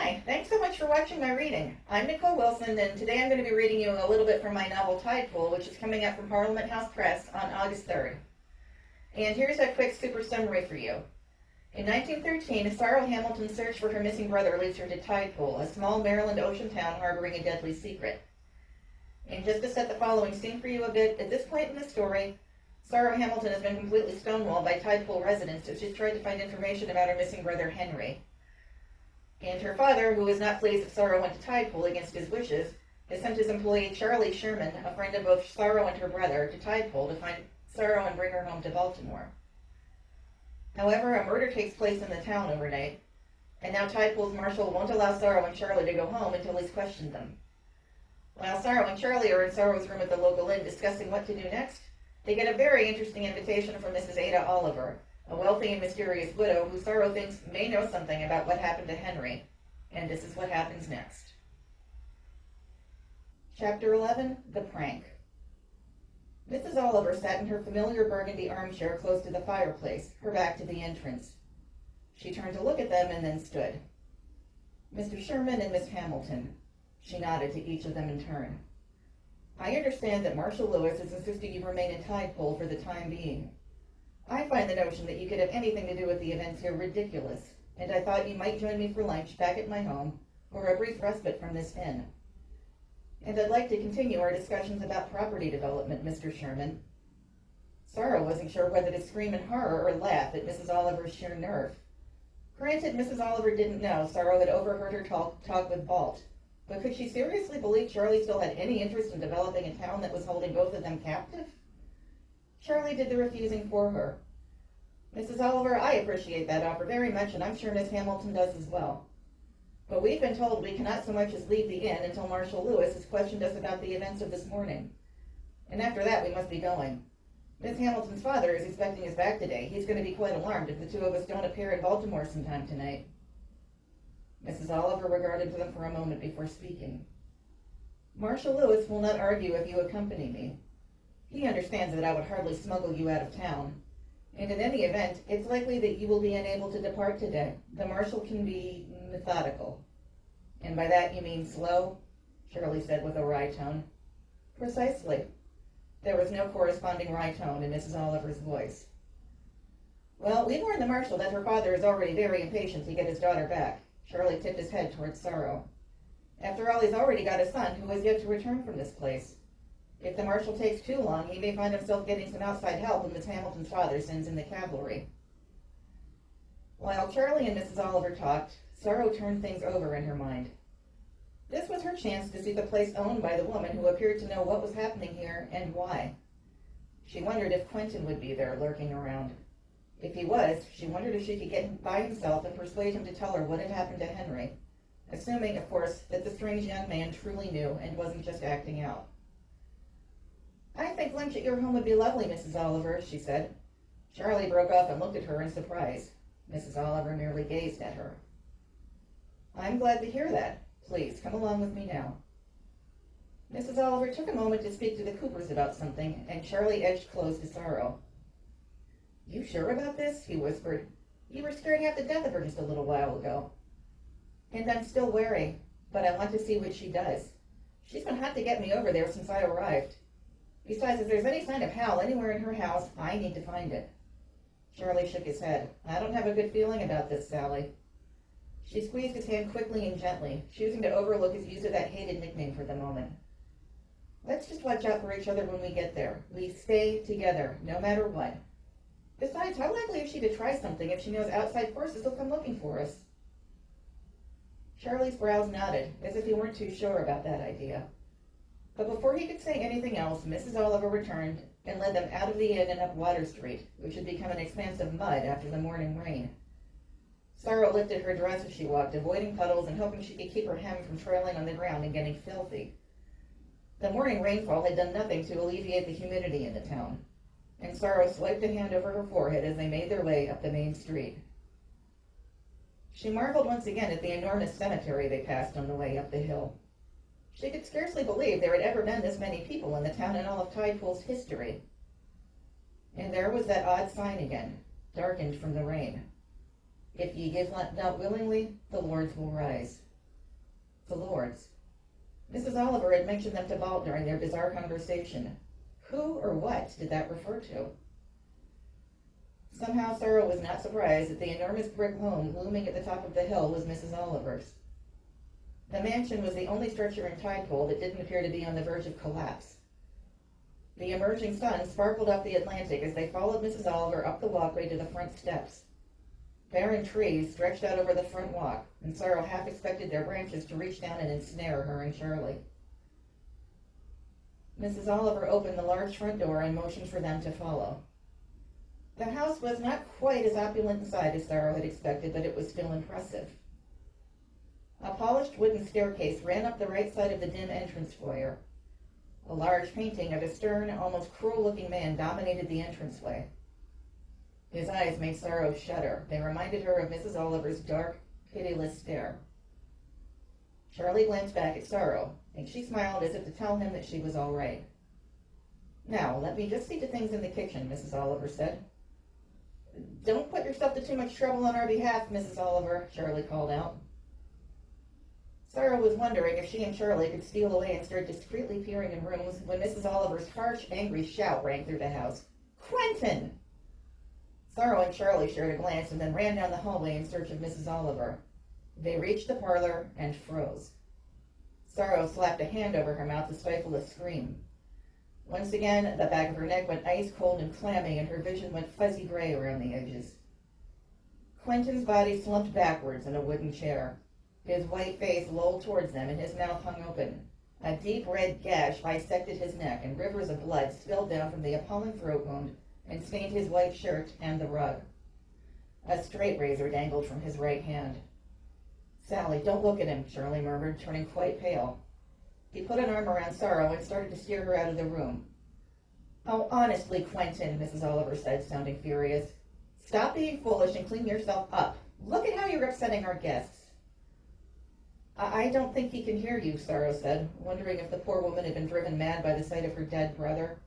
Hi, thanks so much for watching my reading. I'm Nicole Willson, and today I'm going to be reading you a little bit from my novel Tide Pool, which is coming out from Parliament House Press on August 3rd. And here's a quick super summary for you. In 1913, Sorrow Hamilton's search for her missing brother leads her to Tide Pool, a small Maryland ocean town harboring a deadly secret. And just to set the following scene for you a bit, at this point in the story, Sorrow Hamilton has been completely stonewalled by Tide Pool residents as she's tried to find information about her missing brother Henry. And her father, who is not pleased that Sorrow went to Tide Pool against his wishes, has sent his employee Charlie Sherman, a friend of both Sorrow and her brother, to Tide Pool to find Sorrow and bring her home to Baltimore. However, a murder takes place in the town overnight, and now Tide Pool's marshal won't allow Sorrow and Charlie to go home until he's questioned them. While Sorrow and Charlie are in Sorrow's room at the local inn discussing what to do next, they get a very interesting invitation from Mrs. Ada Oliver, a wealthy and mysterious widow who Sorrow thinks may know something about what happened to Henry. And this is what happens next. Chapter 11, The Prank. Mrs. Oliver sat in her familiar burgundy armchair close to the fireplace, her back to the entrance. She turned to look at them and then stood. Mr. Sherman and Miss Hamilton. She nodded to each of them in turn. I understand that Marshal Lewis has insisted you remain in Tide Pool for the time being. I find the notion that you could have anything to do with the events here ridiculous, and I thought you might join me for lunch back at my home, or a brief respite from this inn. And I'd like to continue our discussions about property development, Mr. Sherman. Sorrow wasn't sure whether to scream in horror or laugh at Mrs. Oliver's sheer nerve. Granted, Mrs. Oliver didn't know Sorrow had overheard her talk with Balt, but could she seriously believe Charlie still had any interest in developing a town that was holding both of them captive? Charlie did the refusing for her. Mrs. Oliver, I appreciate that offer very much, and I'm sure Miss Hamilton does as well. But we've been told we cannot so much as leave the inn until Marshal Lewis has questioned us about the events of this morning. And after that, we must be going. Miss Hamilton's father is expecting us back today. He's going to be quite alarmed if the two of us don't appear at Baltimore sometime tonight. Mrs. Oliver regarded them for a moment before speaking. Marshal Lewis will not argue if you accompany me. He understands that I would hardly smuggle you out of town, and in any event, it's likely that you will be unable to depart today. The marshal can be methodical. And by that you mean slow? Shirley said with a wry tone. Precisely. There was no corresponding wry tone in Mrs. Oliver's voice. Well, we warned the marshal that her father is already very impatient to get his daughter back. Shirley tipped his head towards Sorrow. After all, he's already got a son who has yet to return from this place. If the marshal takes too long, he may find himself getting some outside help when Miss Hamilton's father sends in the cavalry. While Charlie and Mrs. Oliver talked, Sorrow turned things over in her mind. This was her chance to see the place owned by the woman who appeared to know what was happening here and why. She wondered if Quentin would be there, lurking around. If he was, she wondered if she could get him by himself and persuade him to tell her what had happened to Henry, assuming, of course, that the strange young man truly knew and wasn't just acting out. I think lunch at your home would be lovely, Mrs. Oliver, she said. Charlie broke off and looked at her in surprise. Mrs. Oliver merely gazed at her. I'm glad to hear that. Please, come along with me now. Mrs. Oliver took a moment to speak to the Coopers about something, and Charlie edged close to Sorrow. You sure about this? He whispered. You were scaring out the death of her just a little while ago. And I'm still wary, but I want to see what she does. She's been hot to get me over there since I arrived. Besides, if there's any sign of Hal anywhere in her house, I need to find it. Charlie shook his head. I don't have a good feeling about this, Sally. She squeezed his hand quickly and gently, choosing to overlook his use of that hated nickname for the moment. Let's just watch out for each other when we get there. We stay together, no matter what. Besides, how likely is she to try something if she knows outside forces will come looking for us? Charlie's brows nodded, as if he weren't too sure about that idea. But before he could say anything else, Mrs. Oliver returned and led them out of the inn and up Water Street, which had become an expanse of mud after the morning rain. Sorrow lifted her dress as she walked, avoiding puddles and hoping she could keep her hem from trailing on the ground and getting filthy. The morning rainfall had done nothing to alleviate the humidity in the town, and Sorrow swiped a hand over her forehead as they made their way up the main street. She marveled once again at the enormous cemetery they passed on the way up the hill. She could scarcely believe there had ever been this many people in the town in all of Tide Pool's history. And there was that odd sign again, darkened from the rain. If ye give not willingly, the lords will rise. The Lords. Mrs. Oliver had mentioned them to Balt during their bizarre conversation. Who or what did that refer to? Somehow Sorrow was not surprised that the enormous brick home looming at the top of the hill was Mrs. Oliver's. The mansion was the only structure in Tidepole that didn't appear to be on the verge of collapse. The emerging sun sparkled off the Atlantic as they followed Mrs. Oliver up the walkway to the front steps. Barren trees stretched out over the front walk, and Sorrow half expected their branches to reach down and ensnare her and Charlie. Mrs. Oliver opened the large front door and motioned for them to follow. The house was not quite as opulent inside as Sorrow had expected, but it was still impressive. A polished wooden staircase ran up the right side of the dim entrance foyer. A large painting of a stern, almost cruel-looking man dominated the entranceway. His eyes made Sorrow shudder. They reminded her of Mrs. Oliver's dark, pitiless stare. Charlie glanced back at Sorrow, and she smiled as if to tell him that she was all right. "Now, let me just see to things in the kitchen," Mrs. Oliver said. "Don't put yourself to too much trouble on our behalf, Mrs. Oliver," Charlie called out. Sorrow was wondering if she and Charlie could steal away and start discreetly peering in rooms when Mrs. Oliver's harsh, angry shout rang through the house. "Quentin!" Sorrow and Charlie shared a glance and then ran down the hallway in search of Mrs. Oliver. They reached the parlor and froze. Sorrow slapped a hand over her mouth to stifle a scream. Once again, the back of her neck went ice cold and clammy, and her vision went fuzzy gray around the edges. Quentin's body slumped backwards in a wooden chair. His white face lolled towards them, and his mouth hung open. A deep red gash bisected his neck, and rivers of blood spilled down from the appalling throat wound and stained his white shirt and the rug. A straight razor dangled from his right hand. "Sally, don't look at him," Charlie murmured, turning quite pale. He put an arm around Sorrow and started to steer her out of the room. "Oh, honestly, Quentin," Mrs. Oliver said, sounding furious. "Stop being foolish and clean yourself up. Look at how you're upsetting our guests." I don't think he can hear you," Sorrow said, wondering if the poor woman had been driven mad by the sight of her dead brother.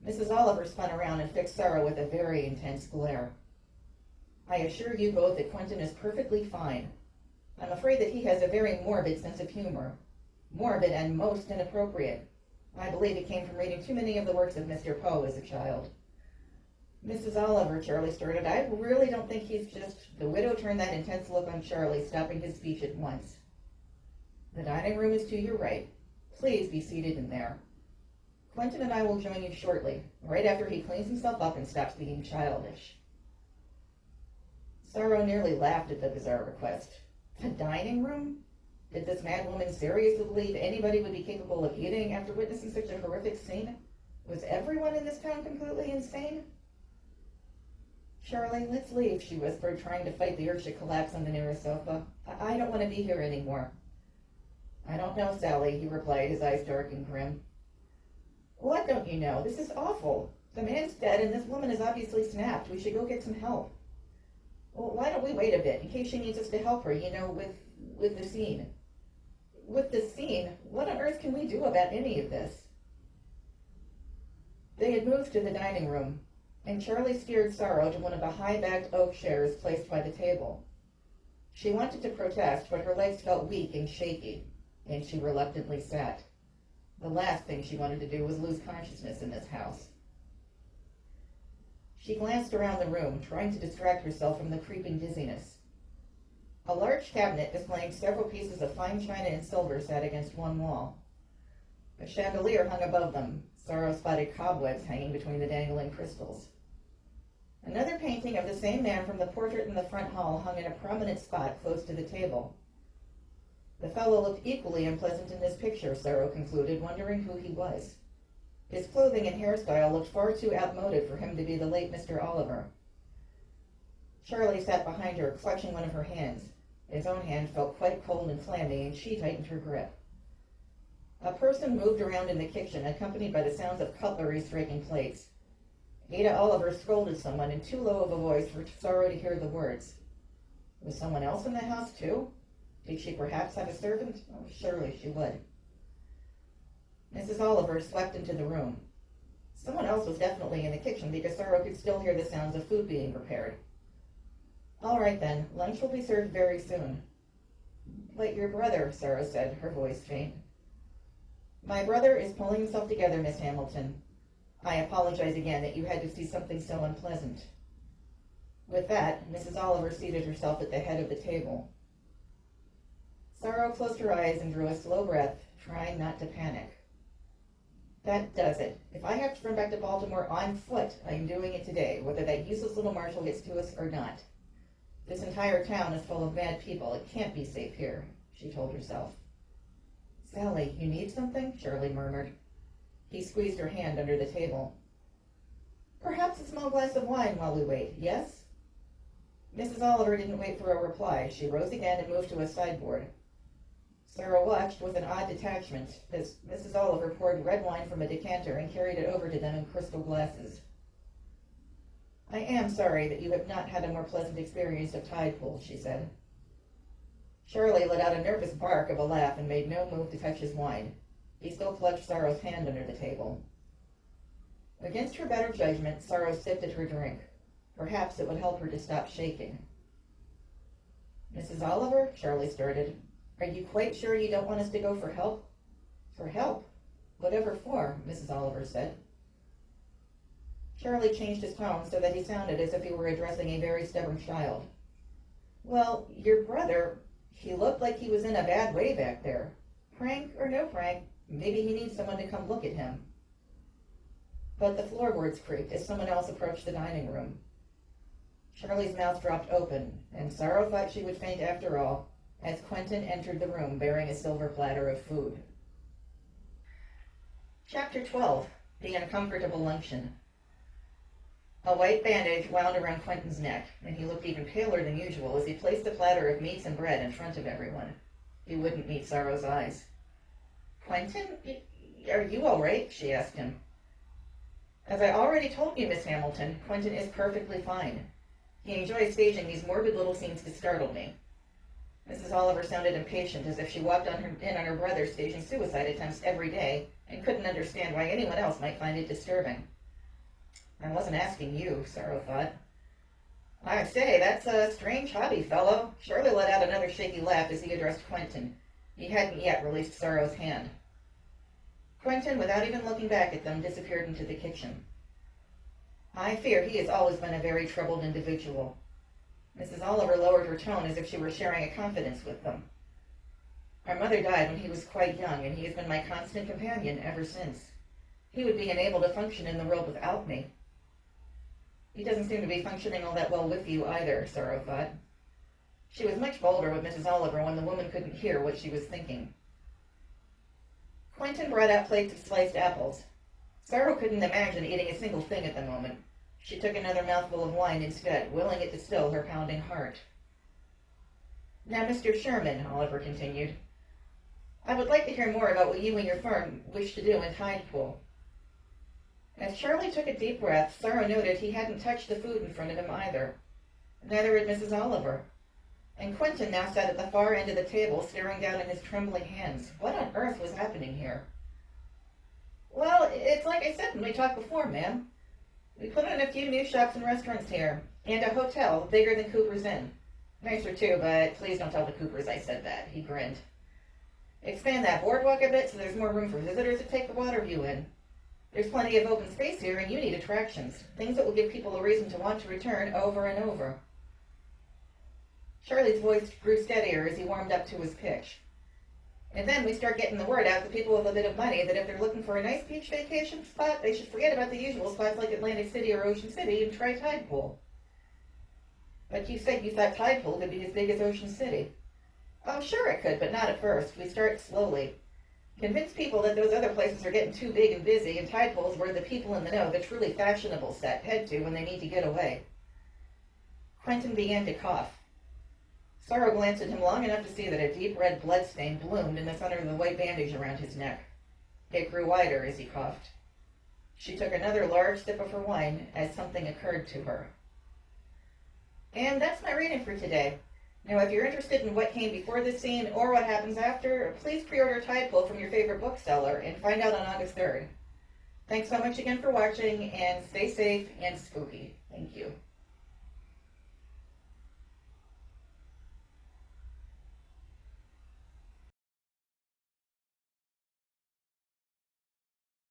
Mrs. Oliver spun around and fixed Sorrow with a very intense glare. "I assure you both that Quentin is perfectly fine. I'm afraid that he has a very morbid sense of humor. Morbid and most inappropriate. I believe it came from reading too many of the works of Mr. Poe as a child." "Mrs. Oliver," Charlie started, "I really don't think he's just—" The widow turned that intense look on Charlie, stopping his speech at once. "The dining room is to your right. Please be seated in there. Quentin and I will join you shortly, right after he cleans himself up and stops being childish." Sorrow nearly laughed at the bizarre request. The dining room? Did this mad woman seriously believe anybody would be capable of eating after witnessing such a horrific scene? Was everyone in this town completely insane? "Charlie, let's leave," she whispered, trying to fight the urge to collapse on the nearest sofa. I don't want to be here anymore." "I don't know, Sally," he replied, his eyes dark and grim. "What don't you know? This is awful. The man's dead, and this woman is obviously snapped. We should go get some help." "Well, why don't we wait a bit, in case she needs us to help her, with the scene." "With the scene? What on earth can we do about any of this?" They had moved to the dining room, and Charlie steered Sorrow to one of the high-backed oak chairs placed by the table. She wanted to protest, but her legs felt weak and shaky, and she reluctantly sat. The last thing she wanted to do was lose consciousness in this house. She glanced around the room, trying to distract herself from the creeping dizziness. A large cabinet displaying several pieces of fine china and silver sat against one wall. A chandelier hung above them. Sorrow spotted cobwebs hanging between the dangling crystals. Another painting of the same man from the portrait in the front hall hung in a prominent spot close to the table. The fellow looked equally unpleasant in this picture, Sorrow concluded, wondering who he was. His clothing and hairstyle looked far too outmoded for him to be the late Mr. Oliver. Charlie sat behind her, clutching one of her hands. His own hand felt quite cold and clammy, and she tightened her grip. A person moved around in the kitchen, accompanied by the sounds of cutlery striking plates. Ada Oliver scolded someone in too low of a voice for Sorrow to hear the words. Was someone else in the house, too? Did she perhaps have a servant? Oh, surely she would. Mrs. Oliver swept into the room. Someone else was definitely in the kitchen, because Sorrow could still hear the sounds of food being prepared. All right, then. Lunch will be served very soon. But your brother, Sarah said, her voice faint. My brother is pulling himself together, Miss Hamilton. I apologize again that you had to see something so unpleasant. With that, Mrs. Oliver seated herself at the head of the table. Sorrow closed her eyes and drew a slow breath, trying not to panic. That does it. If I have to run back to Baltimore on foot, I am doing it today, whether that useless little marshal gets to us or not. This entire town is full of bad people. It can't be safe here, she told herself. Sally, you need something? Shirley murmured. He squeezed her hand under the table. Perhaps a small glass of wine while we wait, yes? Mrs. Oliver didn't wait for a reply. She rose again and moved to a sideboard. Sarah watched with an odd detachment as Mrs. Oliver poured red wine from a decanter and carried it over to them in crystal glasses. I am sorry that you have not had a more pleasant experience of tide pools, she said. Shirley let out a nervous bark of a laugh and made no move to touch his wine. He still clutched Sorrow's hand under the table. Against her better judgment, Sorrow sipped at her drink. Perhaps it would help her to stop shaking. Mrs. Oliver, Shirley started, are you quite sure you don't want us to go for help? For help? Whatever for, Mrs. Oliver said. Shirley changed his tone so that he sounded as if he were addressing a very stubborn child. Well, your brother, he looked like he was in a bad way back there. Prank or no prank, maybe he needs someone to come look at him. But the floorboards creaked as someone else approached the dining room. Shirley's mouth dropped open, and Sorrow thought she would faint after all, as Quentin entered the room bearing a silver platter of food. Chapter 12. The Uncomfortable Luncheon. A white bandage wound around Quentin's neck, and he looked even paler than usual as he placed the platter of meats and bread in front of everyone. He wouldn't meet Sorrow's eyes. Quentin, are you all right? She asked him. As I already told you, Miss Hamilton, Quentin is perfectly fine. He enjoys staging these morbid little scenes to startle me. Mrs. Oliver sounded impatient, as if she walked in on her brother staging suicide attempts every day and couldn't understand why anyone else might find it disturbing. I wasn't asking you, Sorrow thought. I say, that's a strange hobby, fellow. Shirley let out another shaky laugh as he addressed Quentin. He hadn't yet released Sorrow's hand. Quentin, without even looking back at them, disappeared into the kitchen. I fear he has always been a very troubled individual. Mrs. Oliver lowered her tone as if she were sharing a confidence with them. Our mother died when he was quite young, and he has been my constant companion ever since. He would be unable to function in the world without me. He doesn't seem to be functioning all that well with you either, Sorrow thought. She was much bolder with Mrs. Oliver when the woman couldn't hear what she was thinking. Quentin brought out plates of sliced apples. Sorrow couldn't imagine eating a single thing at the moment. She took another mouthful of wine instead, willing it to still her pounding heart. Now, Mr. Sherman, Oliver continued, I would like to hear more about what you and your firm wish to do in Tide Pool. As Shirley took a deep breath, Sorrow noted he hadn't touched the food in front of him either. Neither had Mrs. Oliver. And Quentin now sat at the far end of the table, staring down at his trembling hands. What on earth was happening here? Well, it's like I said when we talked before, ma'am. We put in a few new shops and restaurants here, and a hotel bigger than Cooper's Inn. Nicer too, but please don't tell the Coopers I said that. He grinned. Expand that boardwalk a bit so there's more room for visitors to take the water view in. There's plenty of open space here, and you need attractions. Things that will give people a reason to want to return over and over. Charlie's voice grew steadier as he warmed up to his pitch. And then we start getting the word out to people with a bit of money that if they're looking for a nice beach vacation spot, they should forget about the usual spots like Atlantic City or Ocean City and try Tide Pool. But you said you thought Tide Pool could be as big as Ocean City. Oh, sure it could, but not at first. We start slowly. Convince people that those other places are getting too big and busy, and Tide Pool's where the people in the know, the truly fashionable set, head to when they need to get away. Quentin began to cough. Sorrow glanced at him long enough to see that a deep red blood stain bloomed in the center of the white bandage around his neck. It grew wider as he coughed. She took another large sip of her wine as something occurred to her. And that's my reading for today. Now, if you're interested in what came before this scene or what happens after, please pre-order Tide Pool from your favorite bookseller and find out on August 3rd. Thanks so much again for watching, and stay safe and spooky. Thank you.